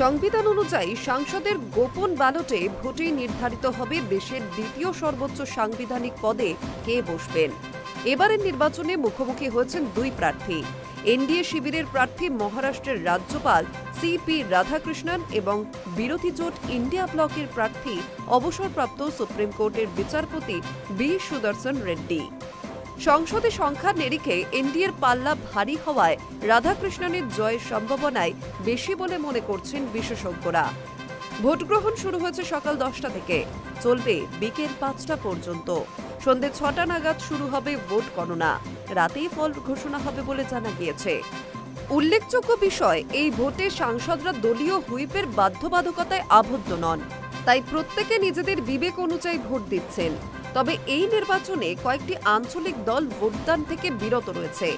সংবিধান অনুযায়ী সাংসদের গোপন ব্যালটে ভোটেই নির্ধারিত হবে দেশের দ্বিতীয় সর্বোচ্চ সাংবিধানিক পদে কে বসবেন। এবারের নির্বাচনে মুখোমুখি হয়েছেন দুই প্রার্থী। এনডিএ শিবিরের প্রার্থী মহারাষ্ট্রের রাজ্যপাল সিপি রাধাকৃষ্ণন এবং বিরোধী জোট ইন্ডিয়া ব্লকের প্রার্থী অবসরপ্রাপ্ত সুপ্রিম কোর্টের বিচারপতি বি সুদর্শন রেড্ডি। সংসদে সংখ্যার নিরিখে এনডিএর পাল্লা ভারী হওয়ায় রাধাকৃষ্ণনের জয়ের সম্ভাবনায় বেশি বলে মনে করছেন বিশেষজ্ঞরা। ভোট গ্রহণ শুরু হয়েছে সকাল 10টা থেকে, চলবে বিকেল 5টা পর্যন্ত। সন্ধ্যে 6টা নাগাদ শুরু হবে ভোট গণনা, রাতেই ফল ঘোষণা হবে বলে জানা গিয়েছে। উল্লেখযোগ্য বিষয়, এই ভোটে সাংসদরা দলীয় হুইপের বাধ্যবাধকতায় আবদ্ধ নন, তাই প্রত্যেকে নিজেদের বিবেক অনুযায়ী ভোট দিচ্ছেন। তবে এই নির্বাচনে কয়েকটি আঞ্চলিক দল ভোটদান থেকে বিরত রয়েছে।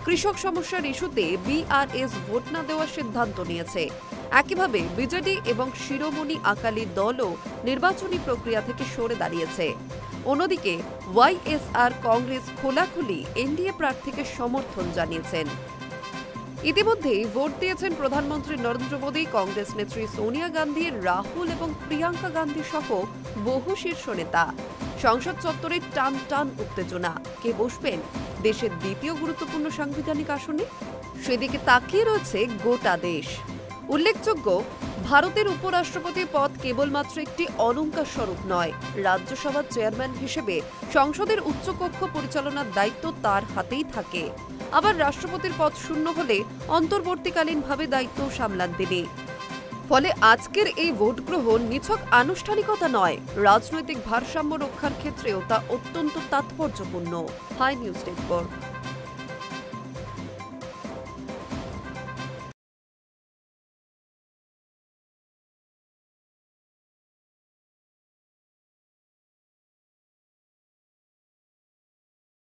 কৃষক সমস্যার ইস্যুতে বিআরএস ভোট না দেওয়ার সিদ্ধান্ত নিয়েছে। একইভাবে বিজেডি এবং শিরোমণি আকালি দলও নির্বাচনী প্রক্রিয়া থেকে সরে দাঁড়িয়েছে। অন্যদিকে ওয়াইএসআর কংগ্রেস খোলাখুলি এনডিএ প্রার্থীকে সমর্থন জানিয়েছেন। ইতিমধ্যেই ভোট দিয়েছেন প্রধানমন্ত্রী নরেন্দ্র মোদী, কংগ্রেস নেত্রী সোনিয়া গান্ধী, রাহুল এবং প্রিয়াঙ্কা গান্ধী সহ বহু শীর্ষ নেতা। সংসদ চত্বরে টান টান উত্তেজনা। কে বসবেন দেশের দ্বিতীয় গুরুত্বপূর্ণ সাংবিধানিক আসনে, সেদিকে তাকিয়ে রয়েছে গোটা দেশ। উল্লেখযোগ্য, ভারতের উপরাষ্ট্রপতি পদ কেবলমাত্র একটি অলংকার স্বরূপ নয়। রাজ্যসভার চেয়ারম্যান হিসেবে সংসদের উচ্চকক্ষ পরিচালনার দায়িত্ব তার হাতেই থাকে। আবার রাষ্ট্রপতির পদ শূন্য হলে অন্তর্বর্তীকালীনভাবে দায়িত্ব সামলান তিনি। ফলে আজকের এই ভোট গ্রহণ নিছক আনুষ্ঠানিকতা নয়, রাজনৈতিক ভারসাম্য রক্ষার ক্ষেত্রেও তা অত্যন্ত তাৎপর্যপূর্ণ। Hi news network.